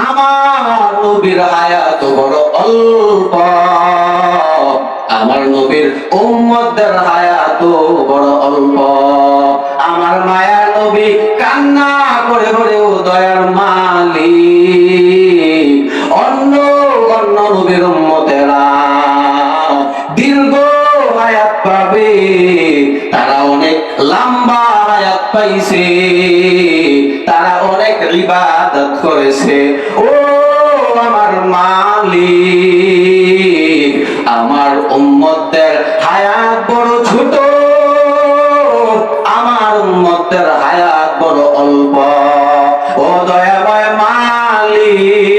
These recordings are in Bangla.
আমার নবীর হায়াত বড় অল্প, আমার নবীর উম্মতদের হায়াত বড় অল্প। আমার মায়ার নবী কান্না করে করে ও দয়ার মালিক, অন্য অন্য নবীর উম্মতেরা দীর্ঘ হায়াত পাবে, তারা অনেক লম্বা হায়াত পাইছে, তারা অনেক ইবাদত করেছে। ও আমার মালিক, আমার উম্মতদের হায়াত বড় ছোট, আমার উম্মতদের হায়াত বড় অল্প। ও দয়াময় মালিক,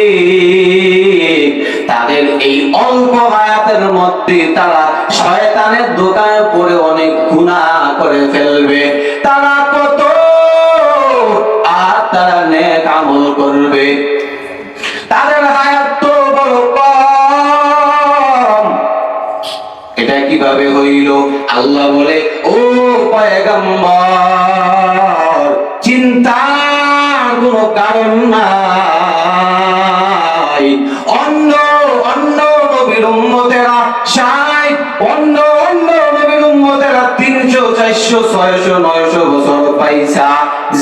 তাদের এই অল্প হায়াতের মধ্যে তারা শয়তানের দোকানে পড়ে অনেক গুনাহ করে ফেলবে, তারা কত আর তারা নেক আমল করবে, তাদের হায়াত তো বড় কম। এটা কিভাবে হইল? আল্লাহ বলে, ও পয়গম্বর, চিন্তার কোনো কারণ নাই। অন্য অন্য নবীর উম্মতেরা 60, অন্য অন্য নবীর উম্মতেরা 300, 400, 600, 900 বছর পাইছা।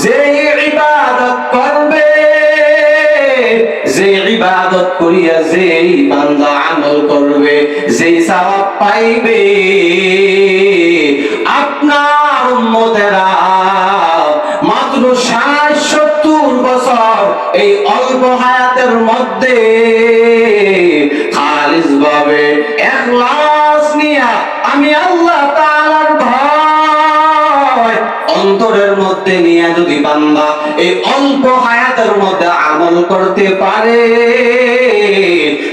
যে ইবাদত করবে, যে ইবাদত করিয়া যেই বান্দা আমল করবে, যেই সওয়াব পাইবে, আপনার উম্মতেরা মাত্র 60-70 বছর এই অল্প হায়াতের মধ্যে খালিস ভাবে ইখলাস নিয়া আমি আল্লাহ তাআলার ভয় অন্তরের মধ্যে নিয়ে যদি বান্দা এই অল্প হায়াতের মধ্যে আমল করতে পারে,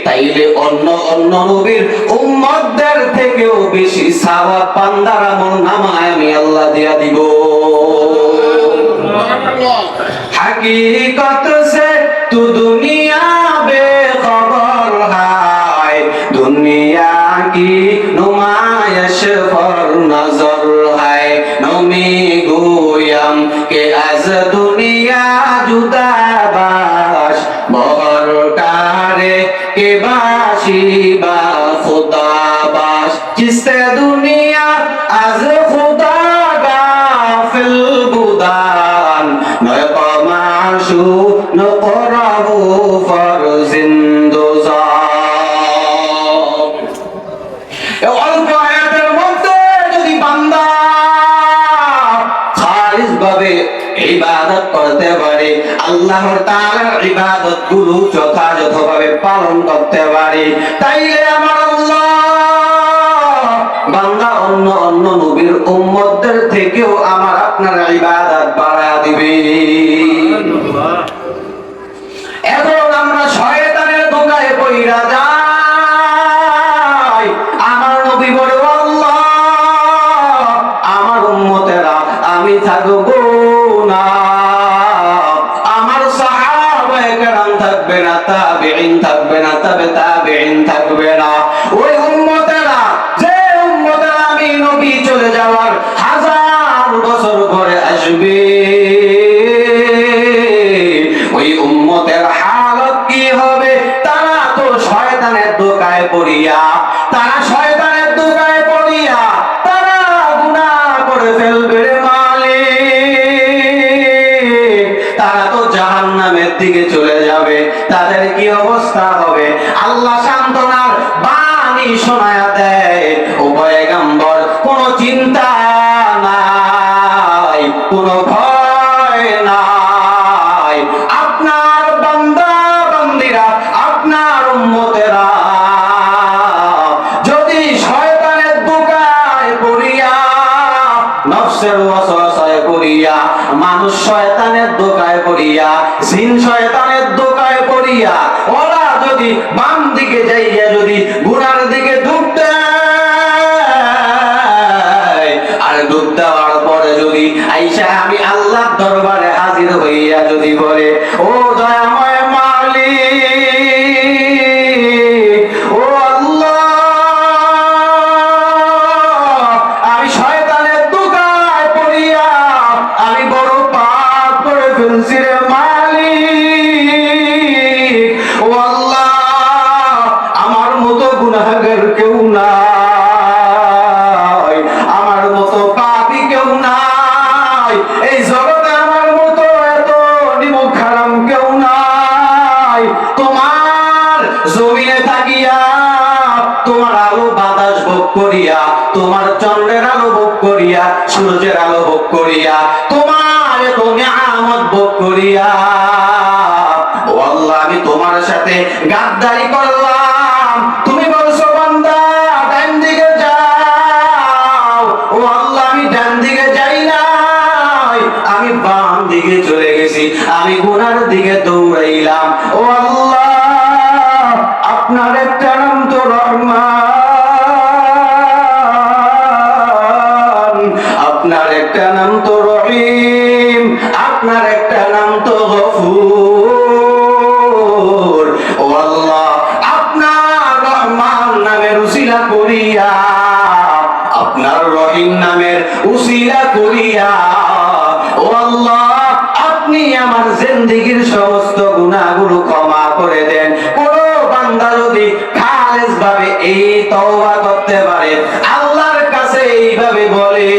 তাইলে অন্য অন্য নবীর উম্মতদের থেকেও বেশি সওয়াব বান্দার আমলনামায় আমি আল্লাহ দিয়া দিব। हकीकत से तू दुनिया बेखबर है, दुनिया की नुमाइश पर नजर है। नमी गोयम के आज दुनिया जुदा बाश, बहर कारे के बाशी बा खुदा बाश, जिससे दुनिया आज खुदा गाफिल बुदान नयकमाशु नकराहु फरजिंदोजा। অল্প আয়াতের মধ্যে যদি বান্দা খালিস ভাবে ইবাদত করতে পারে, আল্লাহর তাআলার ইবাদত গুলো যথাযথভাবে পালন করতে পারে, তাইলে আমার আল্লাহ বান্দা অন্য অন্য নবীর উম্মতদের থেকেও আমার আপনার ইবাদত বাড়ায়া দিবে। এখন আমরা শয়তানের ধোঁকায় পইড়া যাই। আমার নবী বলে, আল্লাহ আমার উম্মতেরা আমি থাকবো না, আমার সাহাবায়ে কেরাম থাকবে না, তাবেঈন থাকবে না, তবে তাবেঈন থাকবে না। ওই উম্মতেরা, যে উম্মতেরা আমি নবী চলে যাওয়ার 1000 বছর পরে আসবে, ওই উম্মতের হালত কি হবে? তারা তো শয়তানের ধোঁকায় পড়িয়া, তারা শয়তানের ধোঁকায় পড়িয়া তারা গুনাহ করে ফেলবে রে মালিক, তারা তো জাহান্নামের দিকে চলে যাবে। তাদের কি অবস্থা হবে? আল্লাহ সান্ত্বনার বাণী শোনায়া দেয়, ও পয়গম্বর, কোনো চিন্তা নাই, কোনো ভয় নাই। আপনার বান্দা বান্দিরা, আপনার উম্মতেরা যদি শয়তানের ধোঁকায় পড়িয়া, নফসের ওয়াসওয়াসায় পড়িয়া, মানুষ শয়তানের ধোঁকায় পড়িয়া, জিন শয়তানের ধোঁকায় পড়িয়া, ওরা যদি বাম দিকে যাইয়া যদি গুনার দিকে ডুব দেয়, আর ডুব দেওয়ার পরে যদি আইসা আমি আল্লাহর দরবারে হাজির হইয়া যদি বলে, ও দয়াময় মালিক, ও আল্লাহ, আমি শয়তানের ধোঁকায় পড়িয়া আমি বড় পাপ করে ফেলছি রে মালিক, করিয়া, তোমার চন্দ্রের আলো ভোগ করিয়া, সূর্যের আলো ভোগ করিয়া, তোমার এত নিয়ামত ভোগ করিয়া, ও আল্লাহ আমি তোমার সাথে গাদ্দারি করলাম। তুমি বলছো বান্দা ডান দিকে যাও, ও আল্লাহ আমি ডান দিকে যাই নাই, আমি বাম দিকে চলে গেছি, আমি গুনার দিকে দৌড়াইলাম। ও আল্লাহ আপনার একটা নাম তো রহমান, আপনার একটা নাম তো রহিম, আপনার একটা নাম তো গফুর। ও আল্লাহ আপনার রহমান নামের উসিলা করিয়া, আপনার রহিম নামের উসিলা করিয়া, ও আল্লাহ আপনি আমার জিন্দেগীর সমস্ত গুনাহগুলো ক্ষমা করে দেন। কোন বান্দা যদি খালেস ভাবে এই তওবা করতে পারে, আল্লাহর কাছে এইভাবে বলে,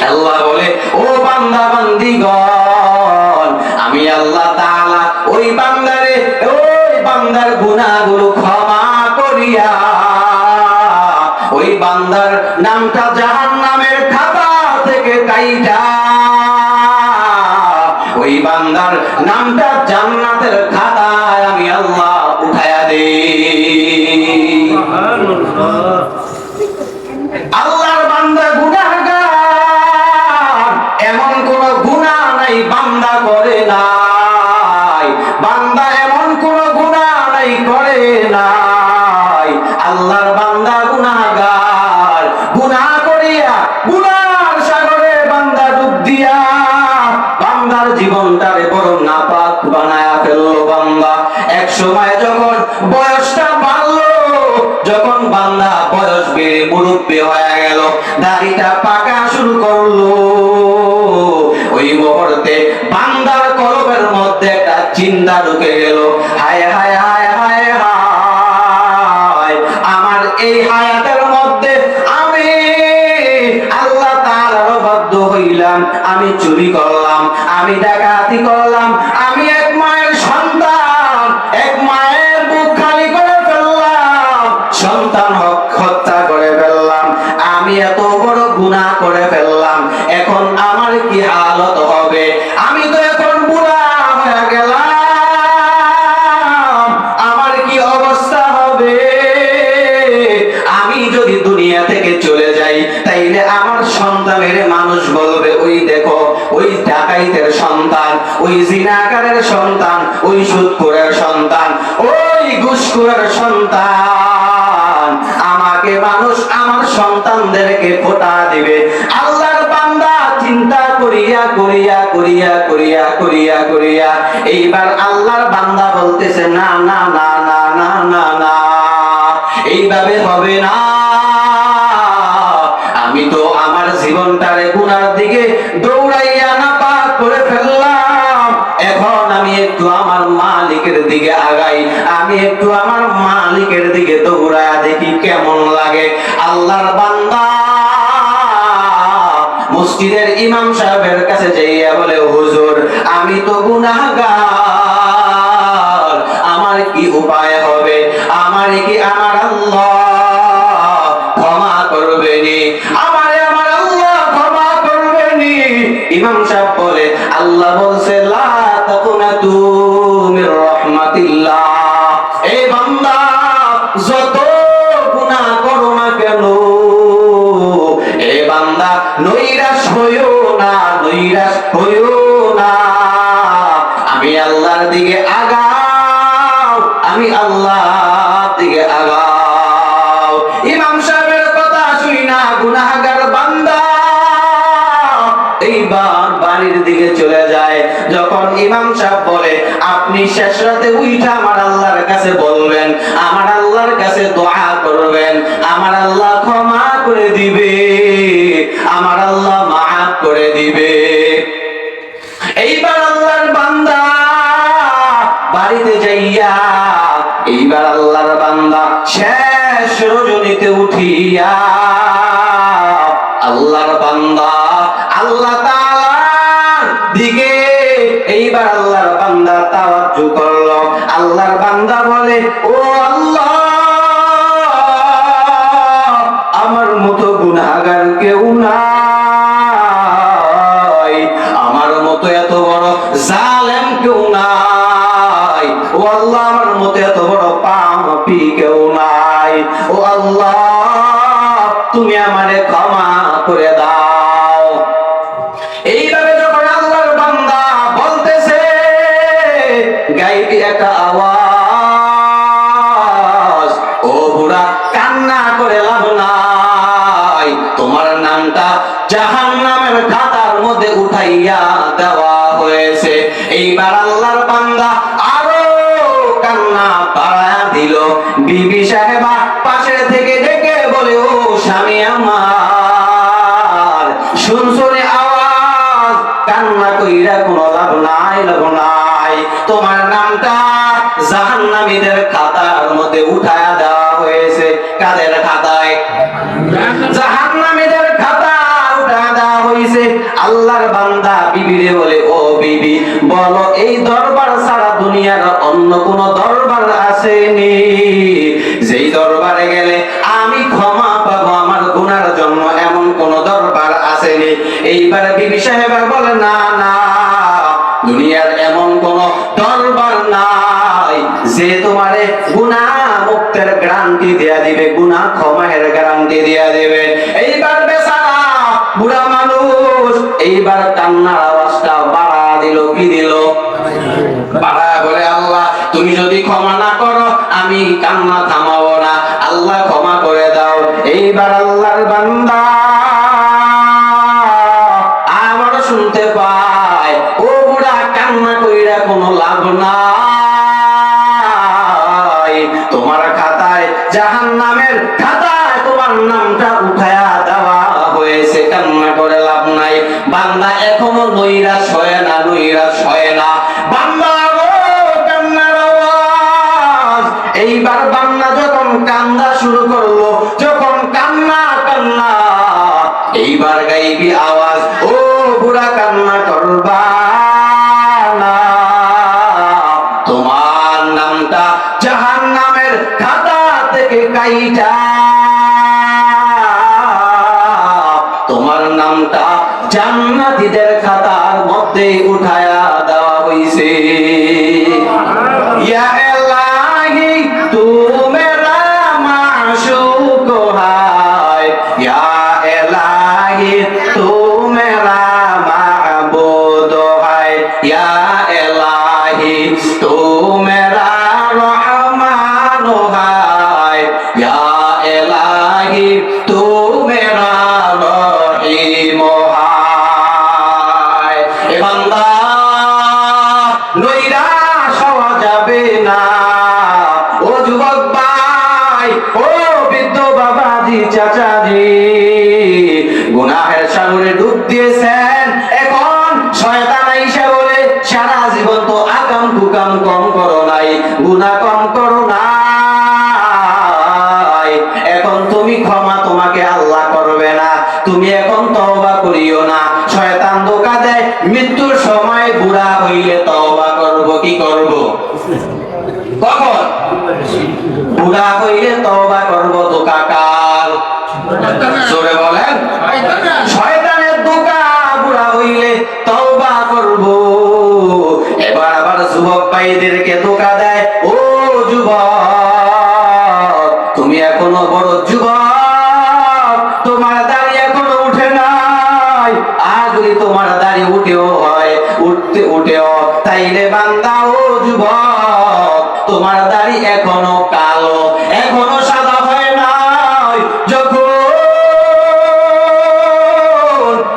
আল্লাহ বলে ও বান্দা বান্দিগণ আমি আল্লাহ তাআলা ওই বান্দারে, ওই বান্দার গুনাহগুলো ক্ষমা করিয়া ওই বান্দার নামটা জাহান্নামের খাতা থেকে কাইটা ওই বান্দার নামটা জান্নাতের খাতায় আমি আল্লাহ উঠায়া দেই। আল্লাহর বান্দা গুনাহগার, এমন কোন গুনাহ নাই বান্দা করে নাই, বান্দা এমন কোন গুনাহ নাই করে নাই। আল্লাহর বান্দা গুনাহগার, গুনাহ করিয়া গুনার সাগরে বান্দা ডুব দিয়া বান্দার জীবনটারে বড় নাপাক বানায়া ফেললো বান্দা। এক সময় যখন বয়সটা বাড়লো, যখন বান্দা বয়স বেড়ে মুরব্বী হয়ে গেল, দাড়িটা পাকা শুরু করলো, ওই মুহূর্তে বান্দার কলবের মধ্যে একটা চিন্তা ঢুকে গেল, হায় হায় হায় হায় হায়, আমার এই হায়াতের মধ্যে আমি আল্লাহ তাআলার বাধ্য হইলাম, আমি চুরি করলাম, আমি ডাকাতি করলাম, আমি এক মায়ের সন্তান, এক মায়ের বুক খালি করে ফেললাম, সন্তান হত্যা করে ফেললাম, আমি এত বড় গুনাহ করে ফেললাম, এখন আমার কি হালত হবে? আমি তো এখন বুড়া হয়ে গেলাম, আমার কি অবস্থা হবে? আমি যদি দুনিয়া থেকে চলে যাই তাইলে আমার সন্তানের মানুষ বলবে, ওই দেখো ওই ডাকাইতের সন্তান, ওই জিনাকারের সন্তান, ওই সুদখোরের সন্তান, ওই ঘুষখোরের সন্তান। আমাকে মানুষ আমার সন্তানদেরকে ফোঁটা দিবে। আল্লাহর বান্দা চিন্তা করিয়া করিয়া করিয়া করিয়া করিয়া করিয়া এইবার আল্লাহর বান্দা বলতেছে, না না না না না না না, এইভাবে হবে না। আমি তো আমার জীবনটারে গুনার দিকে দৌড়াইয়া নাপাক করে ফেললাম, এখন আমি একটু আমার মালিকের দিকে আগাই, আমি একটু আমার মালিকের দিকে দৌড়ায়া দেখি কেমন লাগে। আল্লাহর বান্দা মসজিদের ইমাম সাহেবের কাছে যাইয়া বলে, হুজুর আমি তো গুনাহগার, আমার কি উপায় হবে? আমার কি আমার আল্লাহ ক্ষমা করবেনি? আমার আল্লাহ ক্ষমা করবেনি? ইমাম সাহেব বলে, আল্লাহ বলছে লা তাকুনাতু মির রাহমাতিল্লাহ, এই বান্দা যত গুনাহ করো না কেন, এ বান্দা নৈরাশ হইও না, নৈরাশ হইও না, আমি আল্লাহর দিকে আগাও, আমি আল্লাহর দিকে আগাও। ইমাম সাহেবের কথা শুই না গুনাহগার বান্দা এইবার বাড়ির দিকে চলে যায়। যখন ইমাম সাহেব বলে, আপনি শেষ রাতে উইঠা আমার আল্লাহর কাছে বলবেন, আমার আল্লাহর কাছে দোয়া করবেন, আমার আল্লাহ ক্ষমা করে দিবে, আমার আল্লাহ মাফ করে দিবে। এইবার আল্লাহর বান্দা বাড়িতে যাইয়া এইবার আল্লাহর বান্দা শেষ রজনীতে উঠিয়া আল্লাহর বান্দা আল্লাহ তাআলার দিকে এইবার আল্লাহর বান্দা তাওয়াজ্জু করলো। আল্লাহর বান্দা বলে, ও আল্লাহ মতো গুনাহগার কেউ নাই, আমার মতো এত বড় জালেম কেউ নাই। ও আল্লাহ, আমার মতো এত বড় পাপী কেউ নাই। ও আল্লাহ, তুমি আমারে ক্ষমা করে দাও। এইভাবে যখন আল্লাহর বান্দা বলতেছে, গাইবি একটা আওয়াজ, ও বুড়া কান্না করে লাভ নাই, তোমার নামটা জাহান্নামের খাতার মধ্যে উঠাইয়া দেওয়া হয়েছে। এইবার আল্লাহর বান্দা আরো কান্না বাড়ায়া দিল। বিবি সাহেবা পাশে থেকে ডেকে বলে, ও স্বামী আমার, শুনছনি আওয়াজ? কান্না কইরা কোনো লাভ নাই, লাভ নাই, তোমার নামটা জাহান্নামীদের খাতার মধ্যে উঠায়া দেওয়া হয়েছে। কাদের খাতায়? জাহান্নামীদের খাতায় উঠায়া দেওয়া হয়েছে। আল্লাহর বান্দা বিবিরে বলে, ও বিবি, বলো এই দরবার ছাড়া দুনিয়ার অন্য কোন দরবার আসেনি যেই দরবারে গেলে আমি ক্ষমা পাবো? আমার গুনার জন্য এমন কোন দরবার আসেনি? এইবার বিবি সাহেবা বলে, না না, দুনিয়ার এমন কোন দরবার নাই যে তোমারে গুনাহ মুক্তের গ্যারান্টি দেয়া দিবে, গুনাহ ক্ষমার গ্যারান্টি দেয়া দিবে। এইবার বেচারা বুড়া মানুষ এইবার কান্নার আওয়াজটা বাড়া দিল। কি দিল? বাড়া বলে, আল্লাহ তুমি যদি ক্ষমা না করো আমি কান্না থামাবো না, আল্লাহ ক্ষমা করে দাও। এইবার আল্লাহর বান্দা আবার শুনতে পায়, ও বুড়া কান্না কইরা কোনো লাভ নাই, তোমার খাতায় জাহান্নামের খাতায় তোমার নামটা উঠায়া দেওয়া হয়েছে, কান্না করে লাভ নাই। বান্দা এখনো নৈরাশ হয় না, নৈরাশ হয় না। বান্দা কান্নার আওয়াজ। এইবার বান্দা যখন কান্না শুরু করলো, যখন কান্না কান্না, এইবার গাইবি আওয়াজ, ও বুড়া কান্না করবা না, তোমার নামটা জাহান্নামের খাতা থেকে কাইটা তোমার নামটা জান্নাতীদের খাতার মধ্যে উঠায়া দেওয়া হইছে। ইয়া ইলাহি তু মেরা মাশুক হায়, ইয়া ইলাহি তু মেরা মাবুদ হায়, ইয়া ইলাহি তু মেরা রহমান হায়, ইয়া ইলাহি তু মেরা রহিম হায়। এ বান্দা, নৈরাশ হওয়া যাবে না। ও যুবক ভাই, ও বৃদ্ধ বাবাজি, চাচাজি, গুনাহের সাগরে ডুব দিয়েছেন, এখন শয়তান আইসা বলে সারা জীবন তো আকাম কুকাম কম করো নাই, গুনাহ কম করো নাই, এখন তুমি ক্ষমা তোমাকে আল্লাহ করবে না, তুমি এখন তওবা করিও না। শয়তান ধোঁকা দেয়, মৃত্যুর সময় বুড়া হইলে তওবা করব। কি করব? কখন? বুড়া হইলে তওবা করব। ধোঁকা কার? জোরে বলেন। শয়তানের ধোঁকা, বুড়া হইলে তওবা করব। এবার আবার যুবক ভাইদেরকে ধোঁকা দেয়, ও যুবক, তুমি এখনো বড় যুবক, তোমার দাড়ি এখনো উঠে নাই, আর যদি তোমার দাড়ি উঠেও হয়, উঠেও তাইলে বান্দা, ও যুবক, তোমার দাড়ি এখনো কালো, এখনো সাদা হয় নাই। যখন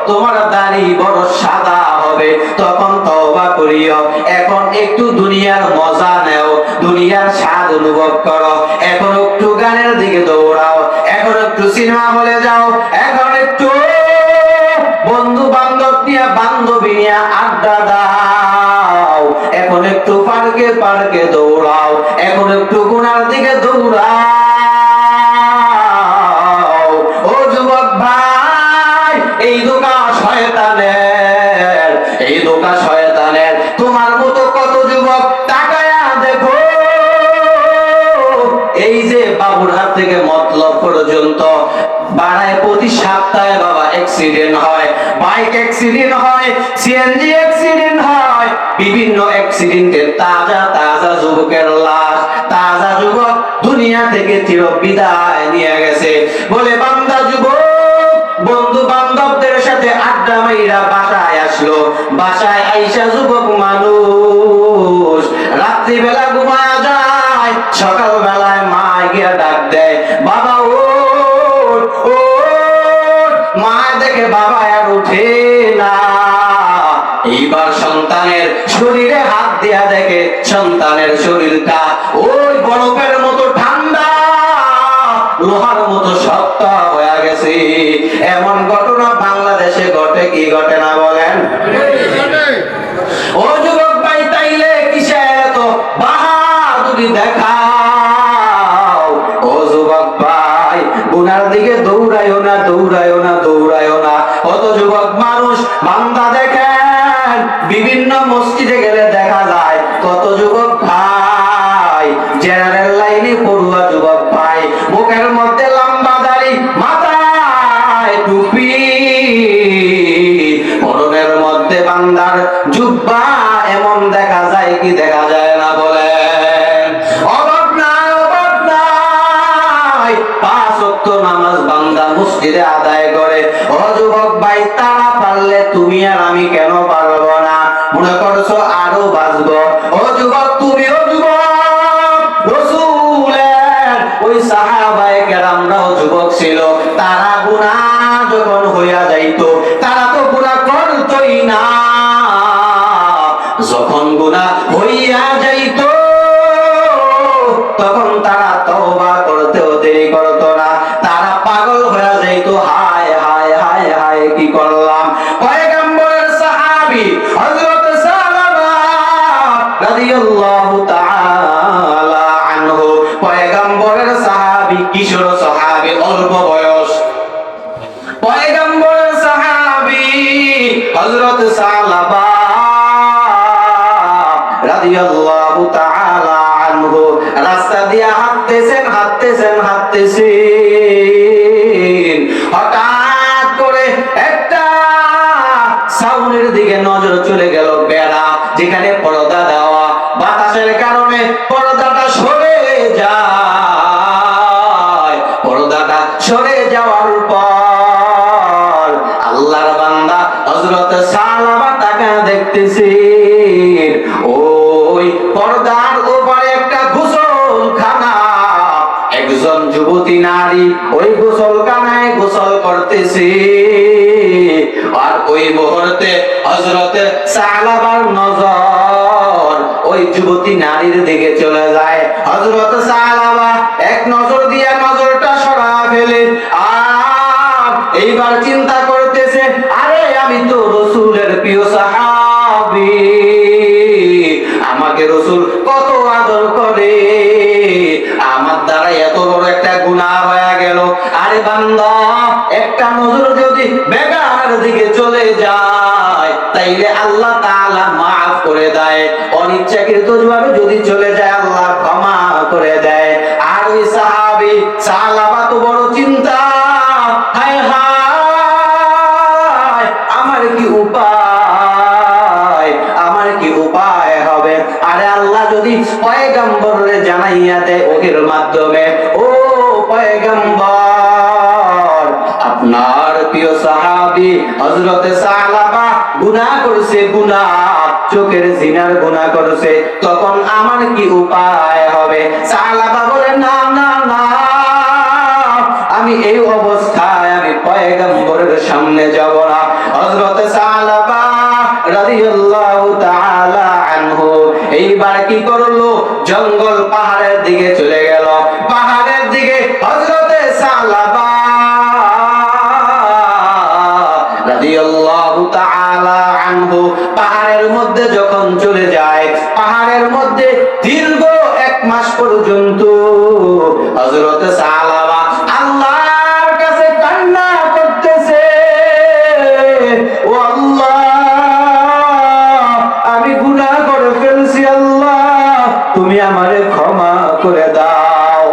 তোমার দাড়ি বড় সাদা হবে তখন তওবা করিও। এখন একটু দুনিয়ার মজা নেও, দুনিয়ার স্বাদ অনুভব করো, এখন একটু গানের দিকে দৌড়াও, এখন একটু সিনেমা হলে যাও, এখন একটু বন্ধু বান্ধব নিয়ে, বান্ধবী নিয়ে আড্ডা দাও, এখন একটু পার্কে পার্কে দৌড়াও, এখন একটু গুনার দিকে দৌড়াও। ও যুবক ভাই, এই ধোঁকা শয়তানের, এই ধোঁকা শয়তানের। তোমার মতো কত যুবক তাকায়া দেখো, এই যে বাবুরহাট থেকে মতলব পর্যন্ত পাড়ায় প্রতি সপ্তাহে বাবা অ্যাক্সিডেন্ট হয়, বাইক অ্যাক্সিডেন্ট হয়, সিএনজি অ্যাক্সিডেন্ট হয়, বিভিন্ন অ্যাক্সিডেন্টে তাজা তাজা যুবকের লাশ, তাজা যুবক দুনিয়া থেকে চিরবিদায় নিয়ে গেছে। বলে বান্দা যুবক বন্ধু বান্ধবদের সাথে আড্ডা মাইরা বাসায় আসলো, বাসায় আইসা যুবক মানুষ রাত্রি বেলা ঘুমায়া যায়, সকাল বেলায় মা গিয়া ডাক দেয়, বাবা ওঠ ওঠ। মা দেখে বাবা আর উঠে না। এইবার সন্তানের শরীরে হাত দিয়া দেখে সন্তানের শরীরটা ওই বরফের মতো ঠান্ডা, লোহার মতো শক্ত হয়ে গেছে। এমন ঘটনা বাংলাদেশে ঘটে কি ঘটে না বলেন? ও যুবক ভাই, তাইলে কিসের এত বাহাদুরি দেখাও? ও যুবক ভাই, গুনার দিকে দৌড়ায়ও না, দৌড়ায়ও না, দৌড়ায়ও না। কত যুবক মানুষ বান্দা দেখেন, বিভিন্ন মসজিদে গেলে দেখা যায় কত যুবক ভাই জেনারেল লাইনে পড়ুয়া যুবক ভাই, মুখের মধ্যে লম্বা দাড়ি, মাথায় টুপি, পরনের মধ্যে বান্দার জুব্বা, এমন দেখা যায় কি দেখা যায় না বলেন? অভাব নাই, অভাব নাই। 5 ওয়াক্ত নামাজ বান্দা মসজিদে আদায় করে। ও যুবক ভাই, তারা পারলে তুমি আর আমি কেন পারবো না? মনে করছো আরো বাঁচবো? ও যুবক, তুমিও যুবক, রাসূলের ওই সাহাবায়ে কেরামরাও যুবক ছিল। তারা গুনাহ যখন হইয়া যাইতো, তারা তো গুনাহ করতই না। যখন গুনাহ হইয়া যাইতো তখন তারা তওবা করতেও দেরি করতো না, তারা পাগল হয়ে যাইতো, হায় হায় হায় হায় কি করলাম। পয়গম্বরের সাহাবী হযরত সালামা রাদিয়াল্লাহু তাআলা আনহু, পয়গম্বরের সাহাবী, কিশোর সাহাবী, অল্প বয়স, পয়গম্বরের সাহাবী হযরত সালামা রাদিয়াল্লাহু তাআলা আনহু রাস্তা দিয়ে হাঁটতেছেন হাঁটতেছেন হাঁটতেছেন, হঠাৎ করে একটা সাউন্ডের দিকে নজর চলে গেল। বেড়া যেখানে পর্দা দেওয়া, বাতাসের কারণে পর্দাটা সরে যায়। পর্দাটা সরে যাওয়ার পর আল্লাহর বান্দা হযরত সালামা তাকে দেখতেছে, ওই পর্দার উপরে একটা গোসলখানা, একজন যুবতী নারী ওই গোসলখানায় গোসল করতেছে। আর ওই মুহূর্তে হযরত সালামার নজর ওই যুবতী নারীর দিকে চলে যায়। হযরত সালামা এক নজর দিয়ে নজরটা সরা ফেলে, আর এইবার চিন্তা করতেছে, আরে আমি তো রাসূলের প্রিয় সাহাবী, আমাকে রাসূল কত আদর করে, আমার দ্বারা এত বড় একটা গুনাহ হয়ে গেল। আরে বান্দা, একটা নজর যদি বেগার দিকে চলে যায় তাইলে আল্লাহ তাআলা মাফ করে দেয়, অনিচ্ছাকৃতভাবে যদি চলে যায় আল্লাহ ক্ষমা করে দেয়। আর ওই সাহাবী সালামা তো বড় চিন্তা, হায় হায় আমার কি উপায়, আমার কি উপায় হবে? আরে আল্লাহ যদি পয়গম্বরে জানাইয়া দেয় ওহির মাধ্যমে, ও পয়গম্বর, আপনার প্রিয় সাহাবী হযরত সালামা গুনাহ করেছে, গুনাহ, চোখের জিনার গুনাহ করেছে, তখন আমার কি উপায় হবে? সালামা বলে, না না না, আমি এই অবস্থায় আমি পয়গম্বরের সামনে যাব না। হযরত সালামা রাদিয়াল্লাহু তাআলা আনহু এইবার কি করলো? জঙ্গল পাহাড়ের দিকে চলে গেল। পাহাড়ের দিকে হযরত সালামা রাদিয়াল্লাহু তাআলা আনহু পাহাড়ের মধ্যে যখন চলে যায়, পাহাড়ের মধ্যে দীর্ঘ 1 মাস পর্যন্ত হযরত সালামা আল্লাহর কাছে কান্না করতেছে, ও আল্লাহ, আমি গুনাহ করে ফেলছি, আল্লাহ তুমি আমারে ক্ষমা করে দাও।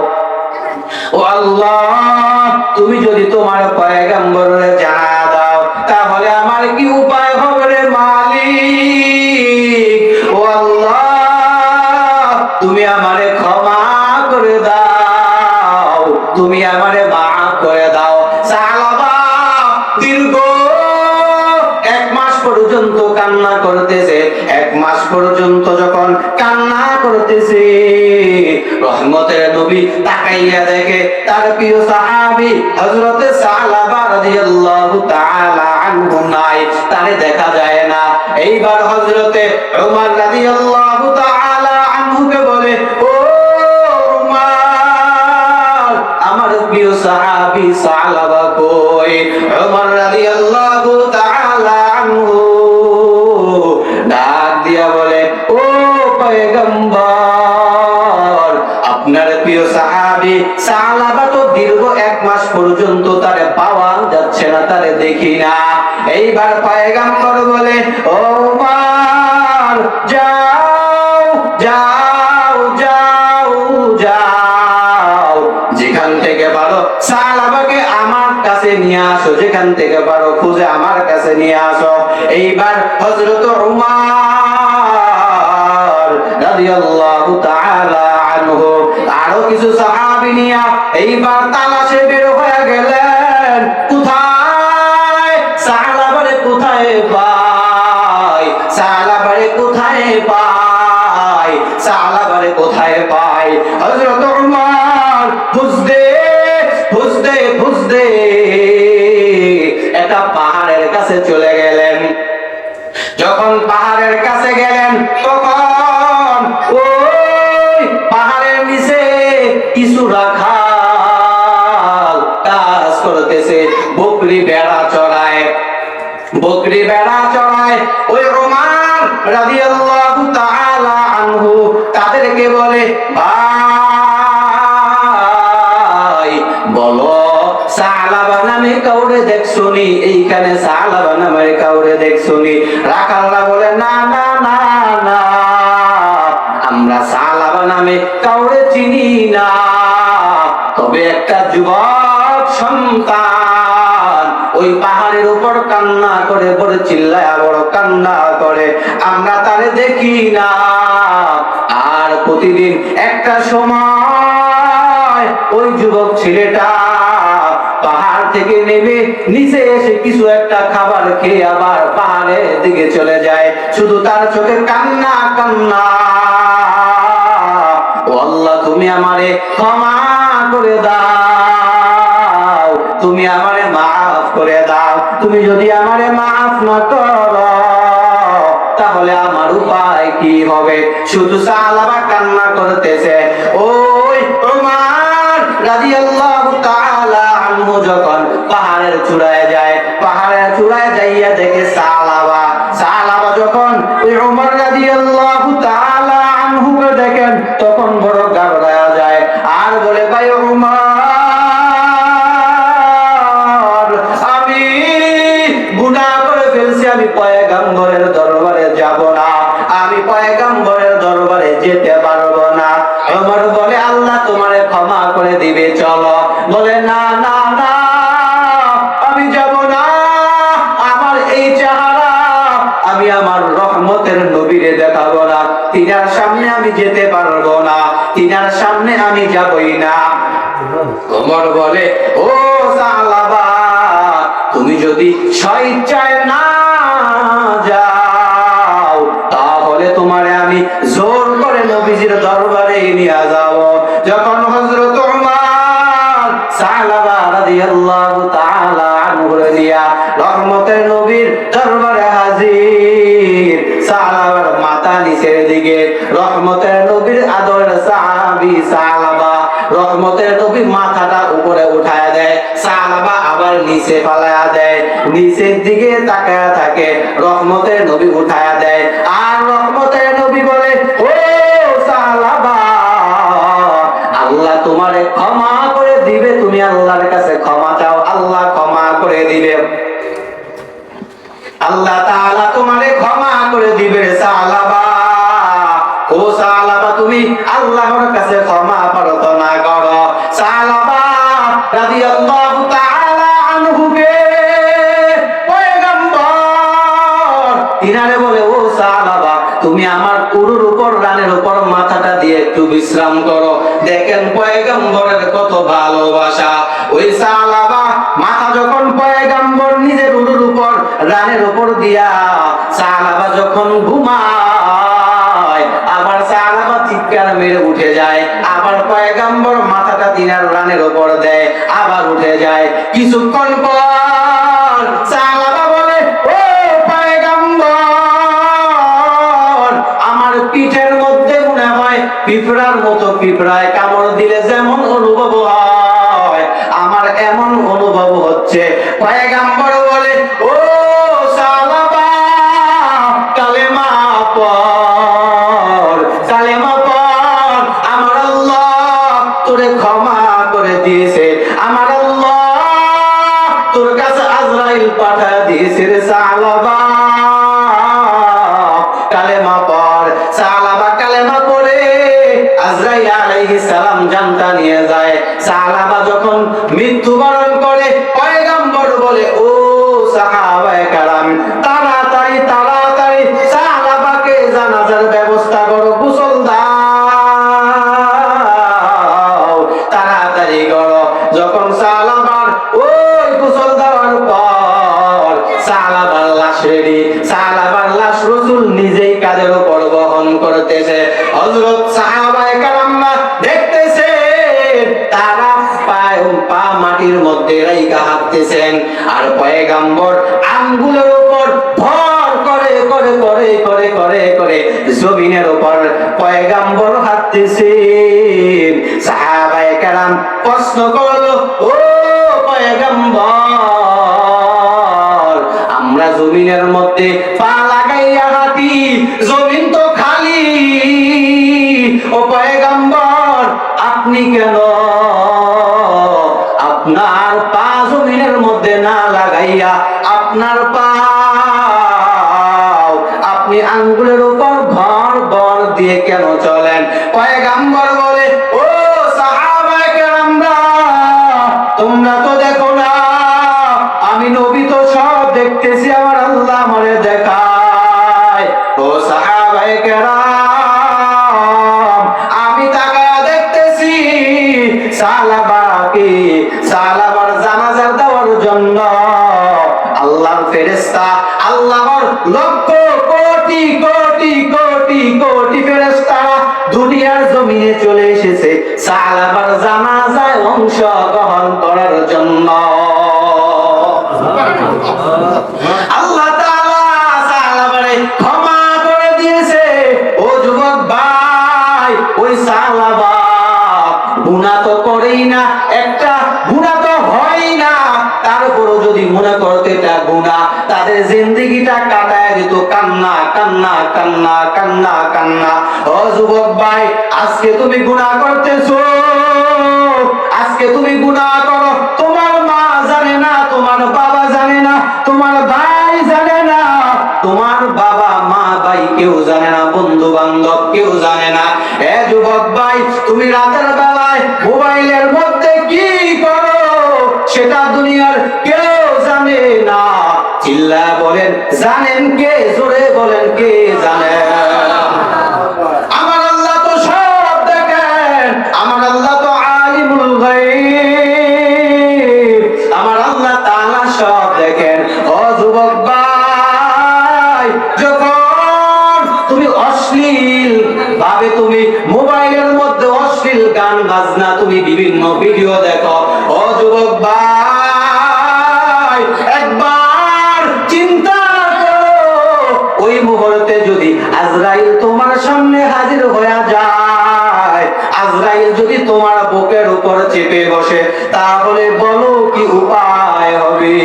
ও আল্লাহ, তুমি যদি যদি তোমার পয়গম্বরে জানায়া দাও, তাহলে আমার কি উপায় হবে রে মালিক? ও আল্লাহ, তুমি আমারে ক্ষমা করে দাও, তুমি আমারে মাফ করে দাও। সাহাবা দীর্ঘ 1 মাস পর্যন্ত কান্না করতেছে। 1 মাস পর্যন্ত যখন কান্না করতেছে, রহমতের নবী তাকাইয়া দেখে তার প্রিয় সাহাবী হযরতে সালাবা রাদিয়াল্লাহু তাআলা আনহু নাই, তারে দেখা যায় না। এইবার হযরতে ওমর রাদিয়াল্লাহু তাআলা আনহুকে বলে, ও ওমর, আমার প্রিয় সাহাবী সালাবা কই? ওমর রাদিয়াল্লাহু তাআলা আনহু ডাক দিয়া বলে, ও পয়গম্বর, আপনার প্রিয় সাহাবী সালাবা তো দীর্ঘ 1 মাস পর্যন্ত তারে পাওয়া যাচ্ছে না, তারে দেখি না। এইবার পয়গম্বর বলে, ও ওমর, যাও যাও যাও যাও, যেখান থেকে পারো সালাবাকে আমার কাছে নিয়ে আসো, যেখান থেকে পারো খুঁজে আমার কাছে নিয়ে আসো। এইবার হযরত উমর রাদিয়াল্লাহু তাআলা আনহু আরো কিছু সাহাবী নিয়া এইবার তালাশে বের হয়ে গেলেন। কোথায় সালাবারে কোথায় পাই, সালাবারে কোথায় পাই, সালাবারে কোথায় পাই? হযরত উমর খুঁজতে খুঁজতে খুঁজতে একটা পাহাড়ের কাছে চলে গেলেন। যখন পাহাড়ের কাছে গেলেন, তখন ওই পাহাড়ের নিচে কিছু রাখাল কাজ করতেছে, বকরি বেড়া চড়ায়, বকরি বেড়া চড়ায়। ওই ওমর রাদিয়াল্লাহু তাআলা আনহু তাদেরকে বলে, ভাই বলো, সালাবা নামে কাউরে দেখছনি? এইখানে সালাবা নামে কাউরে দেখছনি? রাখালরা বলে, না না না না, আমরা সালাবা নামে কাউরে চিনি না, তবে একটা যুবক সন্তান ওই পাহাড়ের উপর কান্না করে, বড় চিল্লায় বড় কান্না করে, আমরা তারে দেখি না। আর প্রতিদিন একটা সময় ওই যুবক ছেলেটা পাহাড় থেকে নেমে নিচে এসে কিছু একটা খাবার খেয়ে আবার পাহাড়ের দিকে চলে যায়, শুধু তার চোখে কান্না কান্না। ও আল্লাহ, তুমি আমারে ক্ষমা করে দাও, তুমি আমারে মাফ করে দাও। তুমি যদি আমারে মাফ না করো, তাহলে আমার উপায় কি হবে? শুধু সালাবা কান্না করতেছে। ওই ওমর রাদিয়াল্লাহু তাআলা আনহু যখন পাহাড়ের চূড়ায় যায়, পাহাড়ের চূড়ায় যাইয়া দেখে সালাবা, সালাবা যখন ওই ওমর রাদিয়াল্লাহু তাআলা আনহুকে দেখেন, তখন বড় ঘাবড়ায়া যায় আর বলে, ভাই ওমর, আমি গুনাহ করে ফেলছি, আমি পয়গম্বরের দরবারে যাব না, আমি পয়গম্বরের দরবারে যেতে পারবো না। ওমর বলে, আল্লাহ তোমারে ক্ষমা করে দিবে, চলো। বলে, না না না, আমি যাব না, আমার এই চেহারা আমি আমার রহমতের নবীরে দেখাবো না, তিনার সামনে আমি যেতে পারবো না, তিনার সামনে আমি যাবই না। ওমর বলে, ও সালাবা, তুমি যদি স্বেচ্ছায় না যাও, তাহলে তোমারে আমি জোর করে নবীজির দরবারে নিয়ে যাব। যখন হযরত উমর সালাবা রাদিয়াল্লাহু তাআলা আনহু নিয়া রহমতের নবীর দরবারে হাজির, সালাবার মাথা নিচের দিকে, রহমতের নবীর আদরের সাহাবী সালাবা রহমতের নবী মাথাটা উপরে উঠায় দেয়, সালাবা আবার নিচে ফালায়া দেয়, নিচের দিকে তাকায়া থাকে, রহমতের নবী উঠায়া দেয়। আর রহমতের নবী বলে, ও সালাবা, আল্লাহ তোমারে ক্ষমা করে দিবে, তুমি আল্লাহর কাছে ক্ষমা চাও, আল্লাহ ক্ষমা করে দিবে, আল্লাহ তাআলা তোমারে ক্ষমা করে দিবে সালাবা। ও সালাবা, তুমি আল্লাহর কাছে ক্ষমা প্রার্থনা করো। সালাবা রাদিয়াল্লাহু তাআলা একটু বিশ্রাম করো। দেখেন পয়গম্বরের কত ভালোবাসা। ওই সালাবা মাথা যখন পয়গম্বর নিজের উরুর উপর রানের উপর দিয়া সালাবা যখন ঘুমায়, আবার সালাবা চিৎকার মেরে উঠে যায়, আবার পয়গম্বর মাথাটা দিনার রানের উপর দেয়, আবার উঠে যায়। কিছুক্ষণ পর সালাবা বলে, ও পয়গম্বর, আমার পিঠের মধ্যে মনে হয় পিঁপড়ার মতো, পিঁপড়ায় কামড় দিলে যেমন অনুভব হয় আমার এমন অনুভব হচ্ছে। পয়গম্বর বলে, ও সালাবা, কালেমা পড়, কালেমা পড়, আমার আল্লাহ তোরে ক্ষমা করে দিয়েছে, আমার আল্লাহ তোর কাছে আজরাইল পাঠা দিয়েছে রে সালাবা, কালেমা পড়। সালাবা কালেমা পড়ে আজরাইল আলাইহিস সালাম জানটা নিয়ে যায়। সালাবা যখন মৃত্যুবরণ করে পয়গম্বর বলে, ও সাহাবায়ে কেরাম, তাড়াতাড়ি তাড়াতাড়ি সালাবাকে জানাজার ব্যবস্থা করো, গোসল দাও, তাড়াতাড়ি করো। যখন সালাবার ওই গোসল দেওয়ার পর সালাবার লাশ রেডি, সালাবার লাশ রাসূল নিজেই কাঁধের উপর বহন করতেছে। হযরত সাহাবায়ে কেরামরা দেখতেছে, তারা পা মাটির মধ্যে রাইখা হাঁটতেছেন, আর পয়গম্বর আঙ্গুলের উপর ভর করে করে করে করে করে করে জমিনের উপর পয়গম্বর হাঁটতেছেন। সাহাবায়ে কেরাম প্রশ্ন করলো, ও পয়গম্বর, আমরা জমিনের মধ্যে পা লাগাইয়া হাঁটি, জমিন তো খালি, ও পয়গম্বর আপনি কেন আপনার পা জমিনের মধ্যে না লাগাইয়া আপনার পা আপনি আঙ্গুলের উপর ভর ভর দিয়ে কেন চলেন? পয়গম্বর বলে, ও সাহাবায়ে কেরামরা, তোমরা তো দেখো না, আমি নবী তো সব দেখতেছি, আমার আল্লাহ আমারে দেখায়। ও সাহাবায়ে কেরাম, আমি তাকায়া দেখতেছি সালাবাকে, সালাবার জানাজা দেওয়ার জন্য আল্লাহর ফেরেশতা, আল্লাহর লক্ষ কোটি কোটি কোটি কোটি ফেরেশতা দুনিয়ার জমিনে চলে এসেছে সালাবার জানাজায় অংশগ্রহণ করার জন্য। আল্লাহ তাআলা সালাবারে ক্ষমা করে দিয়েছে। ও যুবক ভাই, ওই সালাবা গুনাহ তো করেই না, একটা গুনাহ তো হয় না, তারপরও যদি মনে করতে এটা গুনাহ, তাদের জিন্দেগিটা কাটায় দিত কান্না কান্না কান্না কান্না কান্না। ও যুবক ভাই, আজকে তুমি গুনাহ করতেছো, আজকে তুমি গুনাহ করো, তোমার মা জানে না, তোমার বাবা জানে না, তোমার ভাই জানে না, তোমার বাবা মা ভাই কেউ জানে না, বন্ধু বান্ধব কেউ জানে না। এ যুবক ভাই, তুমি রাতের বেলায় মোবাইলের মধ্যে কি করো সেটা দুনিয়ার কেউ জানে না। চিল্লা বলেন, জানেন কে? জোরে বলেন, কে জানে? আমার আল্লাহ তো সব দেখেন, আমার আল্লাহ তো আলিমুল গায়ব, আমার আল্লাহ তাআলা সব দেখেন। ও যুবক ভাই, যখন তুমি অশ্লীল ভাবে তুমি মোবাইলের মধ্যে অশ্লীল গান বাজনা তুমি বিভিন্ন ভিডিও দেখো, ও যুবক ভাই একবার চিন্তা করো, ওই মুহূর্তে যদি আজরাইল তোমার সামনে হাজির হয়ে যায়, আজরাইল যদি তোমার বুকের উপর চেপে বসে, তাহলে বলো কি উপায় হবে?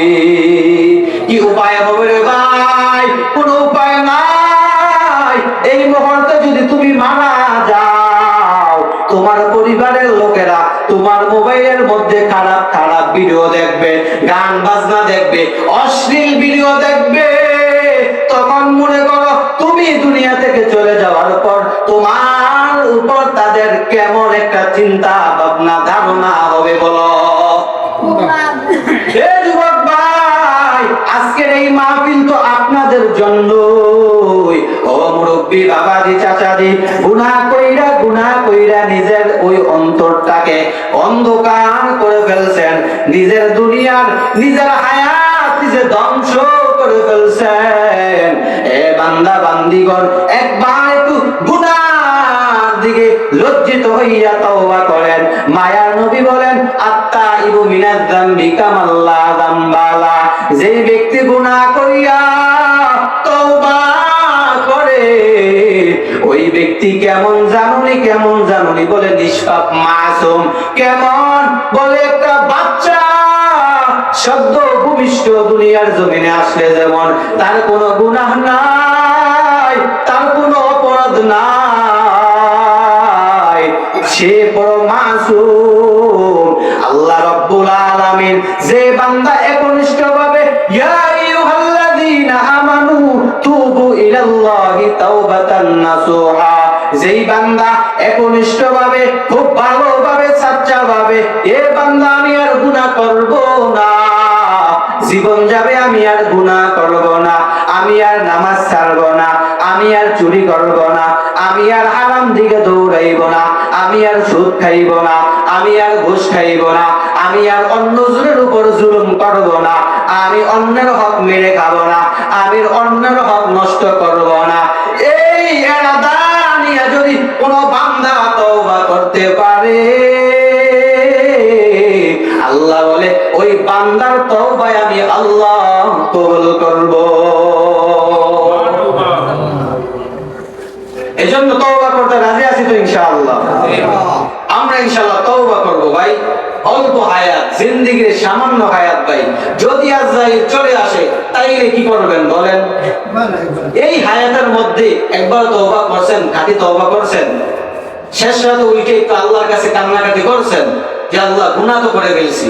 কি উপায় হবে রে ভাই? কোনো উপায় নাই। এই মুহূর্তে যদি তুমি মারা যাও, তোমার পরিবারের লোকেরা তোমার মোবাইলের মধ্যে খারাপ খারাপ ভিডিও দেখবে, গান বাজনা দেখবে, অশ্লীল ভিডিও দেখবে। তখন মনে করো তুমি দুনিয়া থেকে চলে যাওয়ার পর তোমার উপর তাদের কেমন একটা চিন্তা ভাবনা ধারণা হবে বলো? হে যুবক ভাই, আজকের এই মাহফিল তো আপনাদের জন্যই। ও মুরব্বী বাবাজি চাচাজি, গুনাহ কইরা নিজের ওই অন্তরটাকে অন্ধকার করে ফেলছেন, নিজের দুনিয়ার নিজের হায়াত নিজে ধ্বংস করে ফেলছেন। এ বান্দা বান্দিগণ, একবার একটু গুনার দিকে লজ্জিত হইয়া তওবা করেন। মায়ার নবী বলেন, আত্তাইবু মিনাজ যামবি কামাল্লা যামবালা। যেই ব্যক্তি গুনাহ করিয়া তওবা করে, ওই ব্যক্তি কেমন জানুনি বলে নিষ্পাপ মাসুম। কেমন বলে একটা বাচ্চা সদ্য ভূমিষ্ঠ দুনিয়ার জমিনে আসলে যেমন তার কোনো গুনাহ নাই, তার কোনো অপরাধ নাই, সে বড় মাসুম। আল্লাহ রাব্বুল আলামিন যে বান্দা একনিষ্ঠভাবে ইয়া আইয়ুহাল্লাযীনা আমানু তুবু ইলাল্লাহি তাওবাতান নাসুহা, যেই বান্দা একনিষ্ঠভাবে খুব ভালোভাবে সাচ্চাভাবে, এ বান্দা আমি আর গুনাহ করব না, জীবন যাবে আমি আর গুনাহ করব না, আমি আর নামাজ ছাড়ব না, আমি আর চুরি করব না, আমি আর হারাম দিকে দৌড়াইব না, আমি আর সুদ খাইব না, আমি আর ঘুষ খাইব না, আমি আর অন্যজনের উপর জুলুম করব না, আমি অন্যের হক মেরে খাবো না, আমি অন্যের হক নষ্ট করব না। এই ইরাদা নিয়ে যদি কোনো বান্দা তওবা করতে পারে, আল্লাহ বলে ওই বান্দার তওবায় আমি আল্লাহ কবুল করব। এজন্য তওবা করতে রাজি আছি তো ইনশাআল্লাহ। আমরা ইনশাআল্লাহ তওবা করব ভাই। অল্প হায়াত, জিন্দেগির সামান্য হায়াত ভাই, যদি আজরাইল চলে আসে তাইলে কি করবেন বলেন? এই হায়াতের মধ্যে একবার তওবা করছেন, খাঁটি তওবা করছেন, শেষ রাতে উঠে একটু আল্লাহর কাছে কান্নাকাটি করছেন যে আল্লাহ গুনাহ তো করে ফেলছি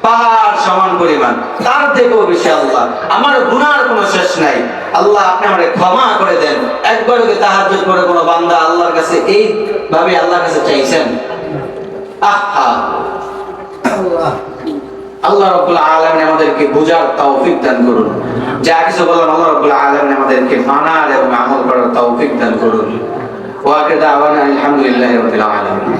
পাহাড় সমান পরিমাণ, তার থেকেও বেশি আল্লাহ আমার গুনার কোনো শেষ নাই, আল্লাহ আপনি আমারে ক্ষমা করে দেন। একবার কি তাহাজ্জুদ করে কোনো বান্দা আল্লাহর কাছে এই ভাবে আল্লাহর কাছে চাইছেন? আহা, আল্লাহ রাব্বুল আলামিন আমাদেরকে বুঝার তৌফিক দান করুন। যা কিছু বললাম আল্লাহ রাব্বুল আলামিন আমাদেরকে মানার এবং আমল করার তৌফিক দান করুন। ওয়া আখিরু দাওয়ানা আলহামদুলিল্লাহি রাব্বিল আলামিন।